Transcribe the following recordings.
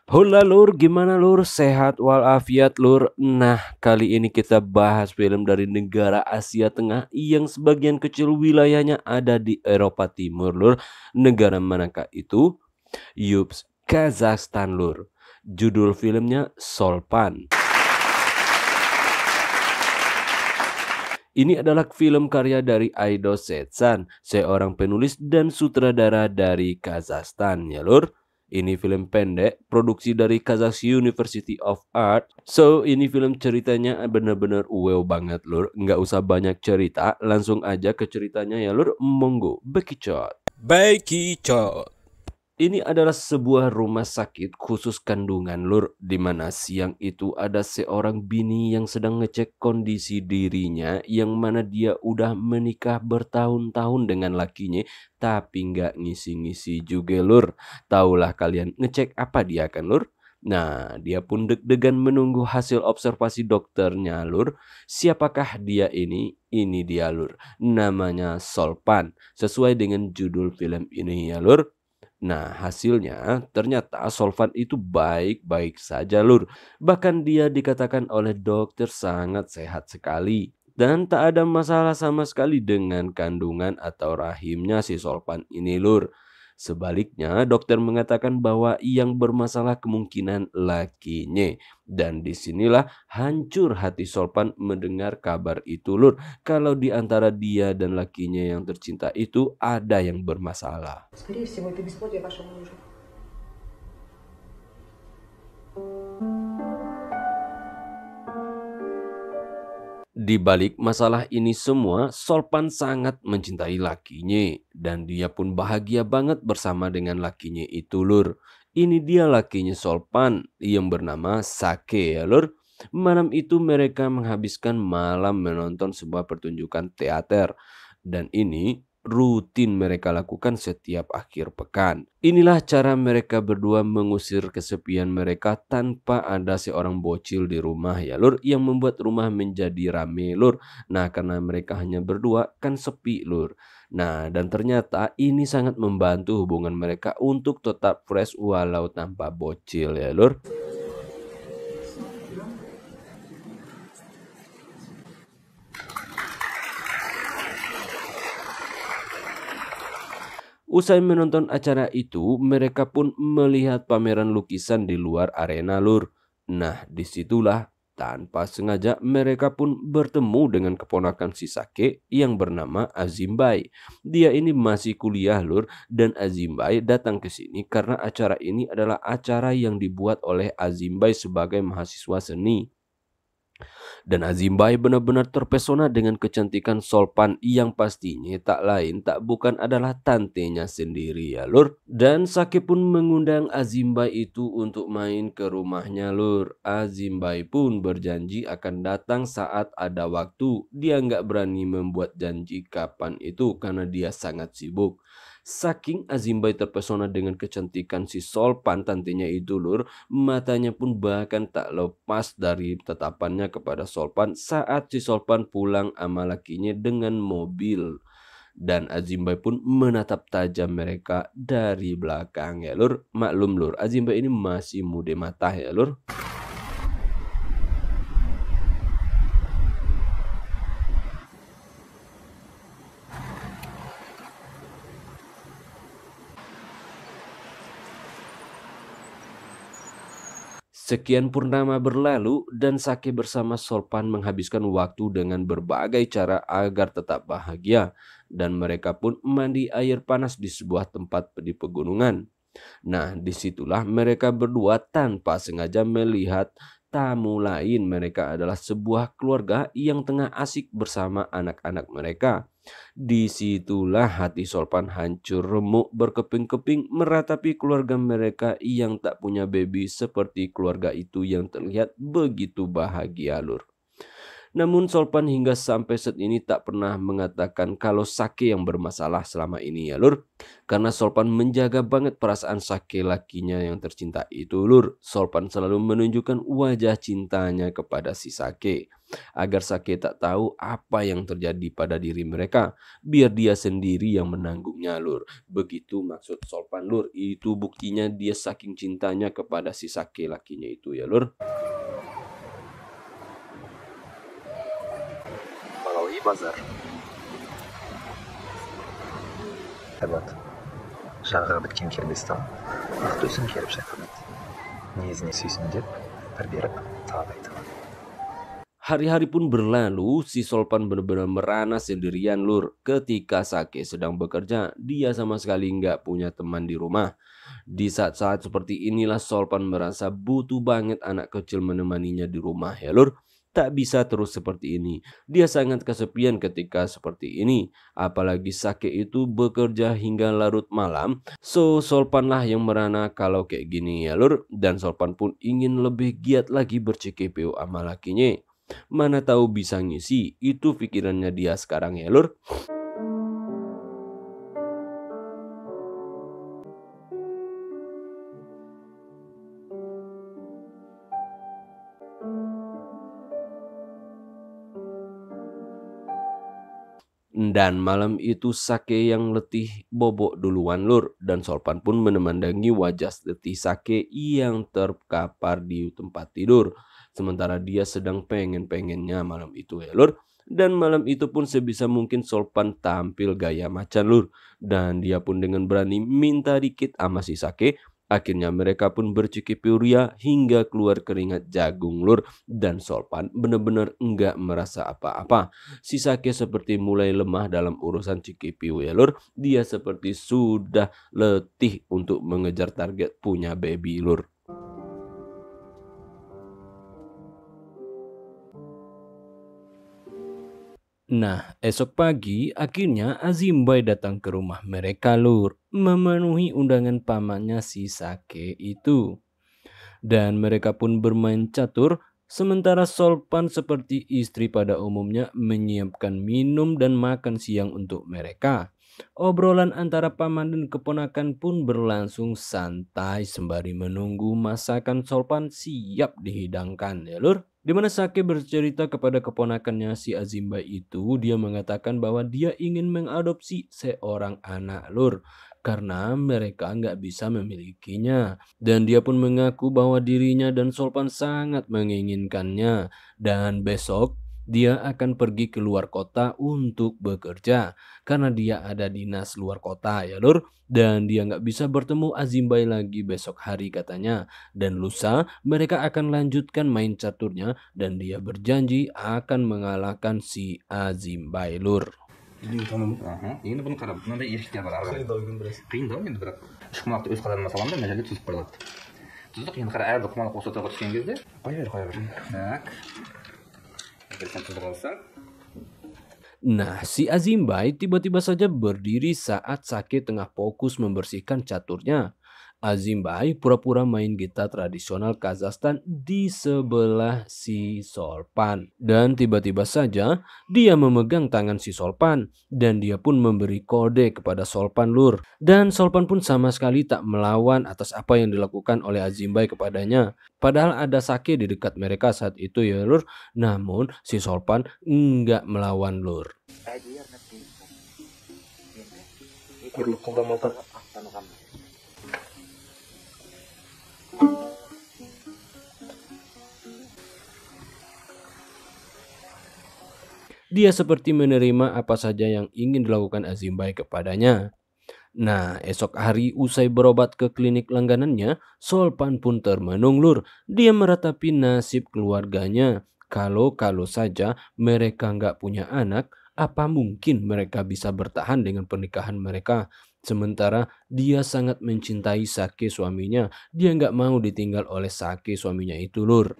Hula lur, gimana lur? Sehat walafiat lur? Nah, kali ini kita bahas film dari negara Asia Tengah yang sebagian kecil wilayahnya ada di Eropa Timur lur. Negara manakah itu? Yups, Kazakhstan lur. Judul filmnya Solpan. Ini adalah film karya dari Aido Setsan, seorang penulis dan sutradara dari Kazakhstan ya lur. Ini film pendek, produksi dari Kazakh University of Art. So, ini film ceritanya bener-bener wow banget lur. Nggak usah banyak cerita, langsung aja ke ceritanya ya lur. Monggo, bekicot. Baikicot. Ini adalah sebuah rumah sakit khusus kandungan lur, di mana siang itu ada seorang bini yang sedang ngecek kondisi dirinya yang mana dia udah menikah bertahun-tahun dengan lakinya tapi nggak ngisi-ngisi juga lur. Taulah kalian ngecek apa dia kan lur? Nah, dia pun deg-degan menunggu hasil observasi dokternya lur. Siapakah dia ini? Ini dia lur. Namanya Solpan, sesuai dengan judul film ini ya lur. Nah, hasilnya ternyata solvan itu baik-baik saja, lur. Bahkan dia dikatakan oleh dokter sangat sehat sekali. Dan tak ada masalah sama sekali dengan kandungan atau rahimnya si solvan ini, lur. Sebaliknya, dokter mengatakan bahwa yang bermasalah kemungkinan lakinya. Dan disinilah hancur hati Solpan mendengar kabar itu, lur. Kalau di antara dia dan lakinya yang tercinta itu ada yang bermasalah. Скорее всего, это бесплодие вашего мужа. Di balik masalah ini semua, Solpan sangat mencintai lakinya dan dia pun bahagia banget bersama dengan lakinya itu, lur. Ini dia lakinya Solpan yang bernama Sake ya, lur. Malam itu mereka menghabiskan malam menonton sebuah pertunjukan teater dan ini rutin mereka lakukan setiap akhir pekan. Inilah cara mereka berdua mengusir kesepian mereka tanpa ada seorang bocil di rumah ya lur, yang membuat rumah menjadi rame lur. Nah, karena mereka hanya berdua kan sepi lur. Nah, dan ternyata ini sangat membantu hubungan mereka untuk tetap fresh walau tanpa bocil ya lur. Usai menonton acara itu, mereka pun melihat pameran lukisan di luar arena lur. Nah, disitulah tanpa sengaja mereka pun bertemu dengan keponakan si Sake yang bernama Azimbai. Dia ini masih kuliah lur, dan Azimbai datang ke sini karena acara ini adalah acara yang dibuat oleh Azimbai sebagai mahasiswa seni. Dan Azimbai benar-benar terpesona dengan kecantikan Solpan yang pastinya tak lain tak bukan adalah tantenya sendiri ya lur. Dan Saki pun mengundang Azimbai itu untuk main ke rumahnya lur. Azimbai pun berjanji akan datang saat ada waktu. Dia nggak berani membuat janji kapan itu karena dia sangat sibuk. Saking Azimbai terpesona dengan kecantikan si Solpan tantenya itu lur, matanya pun bahkan tak lepas dari tatapannya kepada Solpan saat si Solpan pulang sama lakinya dengan mobil. Dan Azimbai pun menatap tajam mereka dari belakang ya lur. Maklum lur, Azimbai ini masih muda mata ya lur. Sekian purnama berlalu dan Sake bersama Solpan menghabiskan waktu dengan berbagai cara agar tetap bahagia. Dan mereka pun mandi air panas di sebuah tempat di pegunungan. Nah, disitulah mereka berdua tanpa sengaja melihat tamu lain. Mereka adalah sebuah keluarga yang tengah asik bersama anak-anak mereka. Disitulah hati Solpan hancur remuk berkeping-keping meratapi keluarga mereka yang tak punya baby seperti keluarga itu yang terlihat begitu bahagia lur. Namun Solpan hingga sampai saat ini tak pernah mengatakan kalau Sake yang bermasalah selama ini ya lur. Karena Solpan menjaga banget perasaan Sake lakinya yang tercinta itu lur. Solpan selalu menunjukkan wajah cintanya kepada si Sake. Agar Sake tak tahu apa yang terjadi pada diri mereka. Biar dia sendiri yang menanggungnya lur. Begitu maksud Solpan lur. Itu buktinya dia saking cintanya kepada si Sake lakinya itu ya lur. Malawi Bazar. Evet. Жаға біткен кербестан ақ төсін керіп шайқалады. Негізіне сүйсін деп бір беріп тағы айтылады. Hari-hari pun berlalu, si Solpan benar-benar merana sendirian lur. Ketika Sake sedang bekerja, dia sama sekali nggak punya teman di rumah. Di saat-saat seperti inilah Solpan merasa butuh banget anak kecil menemaninya di rumah ya lur. Tak bisa terus seperti ini. Dia sangat kesepian ketika seperti ini. Apalagi Sake itu bekerja hingga larut malam. So Solpan lah yang merana kalau kayak gini ya lur. Dan Solpan pun ingin lebih giat lagi bercekipeu sama lakinya. Mana tahu bisa ngisi, itu pikirannya dia sekarang ya lur. Dan malam itu Sake yang letih bobok duluan lur. Dan Solpan pun menemandangi wajah letih Sake yang terkapar di tempat tidur. Sementara dia sedang pengen-pengennya malam itu ya lur. Dan malam itu pun sebisa mungkin Solpan tampil gaya macan lur. Dan dia pun dengan berani minta dikit sama si Sake. Akhirnya mereka pun bercekipeu ria hingga keluar keringat jagung lur. Dan Solpan benar-benar enggak merasa apa-apa. Si Sake seperti mulai lemah dalam urusan cikipeu ya lur. Dia seperti sudah letih untuk mengejar target punya baby lur. Nah, esok pagi akhirnya Azimbai datang ke rumah mereka lur. Memenuhi undangan pamannya si Sake itu. Dan mereka pun bermain catur. Sementara Solpan seperti istri pada umumnya menyiapkan minum dan makan siang untuk mereka. Obrolan antara paman dan keponakan pun berlangsung santai sembari menunggu masakan Solpan siap dihidangkan ya lur. Dimana Sake bercerita kepada keponakannya si Azimbai itu, dia mengatakan bahwa dia ingin mengadopsi seorang anak lur. Karena mereka nggak bisa memilikinya. Dan dia pun mengaku bahwa dirinya dan Solpan sangat menginginkannya. Dan besok dia akan pergi ke luar kota untuk bekerja. Karena dia ada dinas luar kota ya lur. Dan dia nggak bisa bertemu Azimbai lagi besok hari katanya. Dan lusa mereka akan lanjutkan main caturnya. Dan dia berjanji akan mengalahkan si Azimbai lur. Енді бұны қарап мынандай еркектер бар ары қарай қиындау енді бірақ құмалақты өз қадамыма саламын да мына жерде түзіп қойылады тұздық енді қара әрбір құмалақ осы ортаға түскен кезде қоя бер так егер сен тұздық алсаң. Nah, si Azimbai tiba-tiba saja berdiri saat Sake tengah fokus membersihkan caturnya. Azimbai pura-pura main gitar tradisional Kazakhstan di sebelah si Solpan. Dan tiba-tiba saja dia memegang tangan si Solpan. Dan dia pun memberi kode kepada Solpan lur. Dan Solpan pun sama sekali tak melawan atas apa yang dilakukan oleh Azimbai kepadanya. Padahal ada Sake di dekat mereka saat itu ya lur. Namun si Solpan enggak melawan lur. Dia seperti menerima apa saja yang ingin dilakukan Azimbai kepadanya. Nah, esok hari usai berobat ke klinik langganannya, Solpan pun termenung lur. Dia meratapi nasib keluarganya. Kalau saja mereka nggak punya anak, apa mungkin mereka bisa bertahan dengan pernikahan mereka? Sementara dia sangat mencintai Sake suaminya. Dia nggak mau ditinggal oleh Sake suaminya itu lur.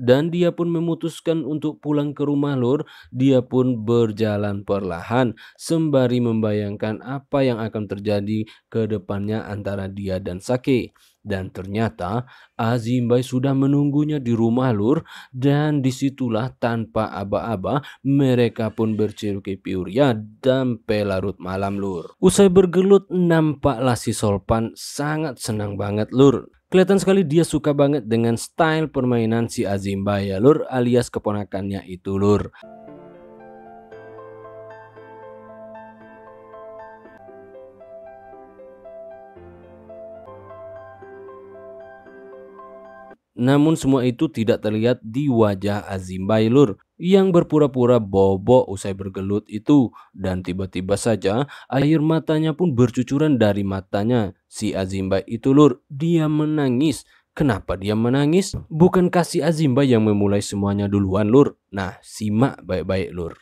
Dan dia pun memutuskan untuk pulang ke rumah lur. Dia pun berjalan perlahan sembari membayangkan apa yang akan terjadi ke depannya antara dia dan Sake. Dan ternyata Azimbai sudah menunggunya di rumah lur. Dan disitulah tanpa aba-aba mereka pun berceruki piuria sampai larut malam lur. Usai bergelut nampaklah si Solpan sangat senang banget lur. Kelihatan sekali dia suka banget dengan style permainan si Azimbai ya lur, alias keponakannya itu lur. Namun semua itu tidak terlihat di wajah Azimbai lur yang berpura-pura bobo usai bergelut itu. Dan tiba-tiba saja air matanya pun bercucuran dari matanya si Azimbai itu lur. Dia menangis. Kenapa dia menangis? Bukankah si Azimbai yang memulai semuanya duluan lur? Nah, simak baik-baik lur.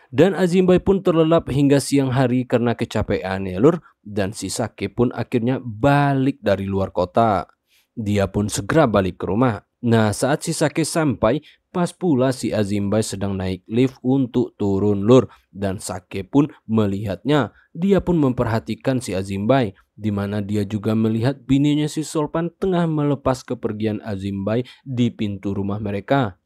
Dan Azimbai pun terlelap hingga siang hari karena kecapean ya lur. Dan si Sake pun akhirnya balik dari luar kota. Dia pun segera balik ke rumah. Nah, saat si Sake sampai, pas pula si Azimbai sedang naik lift untuk turun lur. Dan Sake pun melihatnya. Dia pun memperhatikan si Azimbai, di mana dia juga melihat bininya si Solpan tengah melepas kepergian Azimbai di pintu rumah mereka.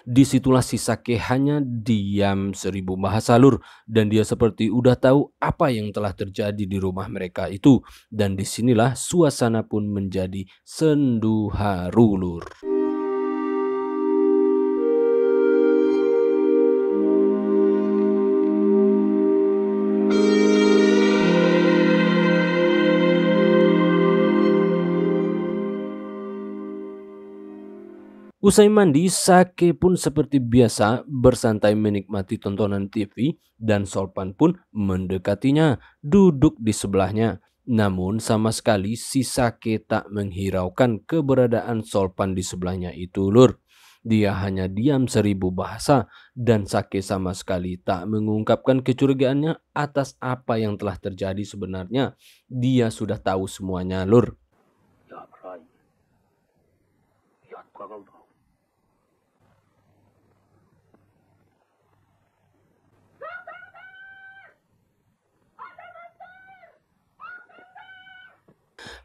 Disitulah si Sake hanya diam 1000 bahasa lur, dan dia seperti udah tahu apa yang telah terjadi di rumah mereka itu. Dan disinilah suasana pun menjadi sendu haru lur. Usai mandi, Sake pun seperti biasa bersantai menikmati tontonan TV dan Solpan pun mendekatinya, duduk di sebelahnya. Namun sama sekali si Sake tak menghiraukan keberadaan Solpan di sebelahnya itu lur. Dia hanya diam 1000 bahasa dan Sake sama sekali tak mengungkapkan kecurigaannya atas apa yang telah terjadi sebenarnya. Dia sudah tahu semuanya lur.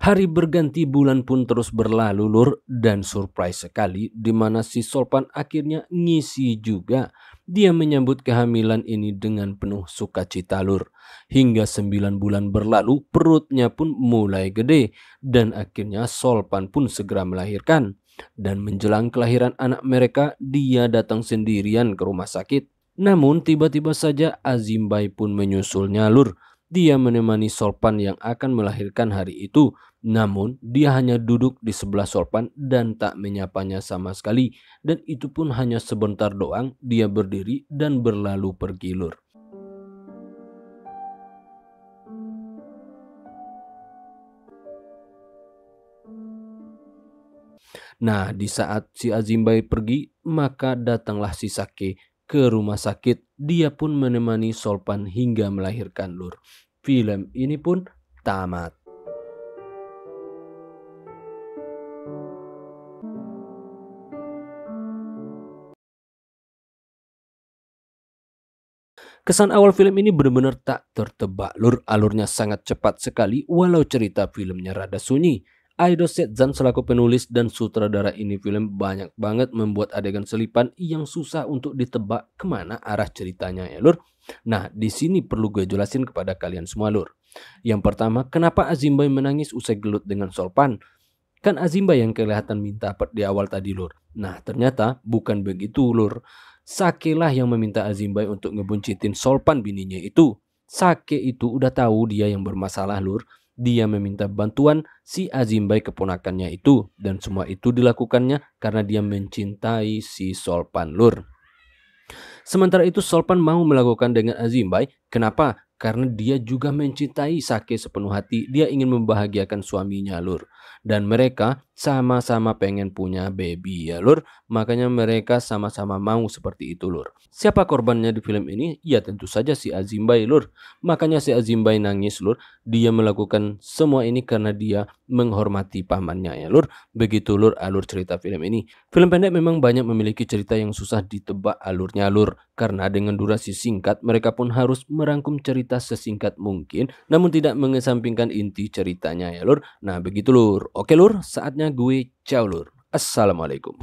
Hari berganti bulan pun terus berlalu lur, dan surprise sekali di mana si Solpan akhirnya ngisi juga. Dia menyambut kehamilan ini dengan penuh sukacita lur. Hingga 9 bulan berlalu perutnya pun mulai gede dan akhirnya Solpan pun segera melahirkan. Dan menjelang kelahiran anak mereka dia datang sendirian ke rumah sakit. Namun tiba-tiba saja Azimbai pun menyusulnya lur. Dia menemani Solpan yang akan melahirkan hari itu. Namun dia hanya duduk di sebelah Solpan dan tak menyapanya sama sekali. Dan itu pun hanya sebentar doang dia berdiri dan berlalu pergi lur. Nah, di saat si Azimbai pergi, maka datanglah si Sake ke rumah sakit. Dia pun menemani Solpan hingga melahirkan lur. Film ini pun tamat. Kesan awal film ini benar-benar tak tertebak lur. Alurnya sangat cepat sekali walau cerita filmnya rada sunyi. Aido Setzan selaku penulis dan sutradara ini film banyak banget membuat adegan selipan yang susah untuk ditebak kemana arah ceritanya ya lur. Nah, di sini perlu gue jelasin kepada kalian semua lur. Yang pertama, kenapa Azimbai menangis usai gelut dengan Solpan? Kan Azimbai yang kelihatan minta di awal tadi lur. Nah, ternyata bukan begitu lur. Sake lah yang meminta Azimbai untuk ngebuncitin Solpan bininya itu. Sake itu udah tahu dia yang bermasalah lur. Dia meminta bantuan si Azimbai keponakannya itu. Dan semua itu dilakukannya karena dia mencintai si Solpan lur. Sementara itu Solpan mau melakukan dengan Azimbai. Kenapa? karena dia juga mencintai Sake sepenuh hati. Dia ingin membahagiakan suaminya, Lur. Dan mereka sama-sama pengen punya baby ya, Lur. Makanya mereka sama-sama mau seperti itu, Lur. Siapa korbannya di film ini? Ya tentu saja si Azimbai, Lur. Makanya si Azimbai nangis, Lur. Dia melakukan semua ini karena dia menghormati pamannya ya, Lur. Begitu, Lur, alur cerita film ini. Film pendek memang banyak memiliki cerita yang susah ditebak alurnya, Lur. Karena dengan durasi singkat, mereka pun harus merangkum cerita sesingkat mungkin, namun tidak mengesampingkan inti ceritanya ya, Lur. Nah begitu, Lur. Oke, Lur, saatnya gue ciao, Lur. Assalamualaikum.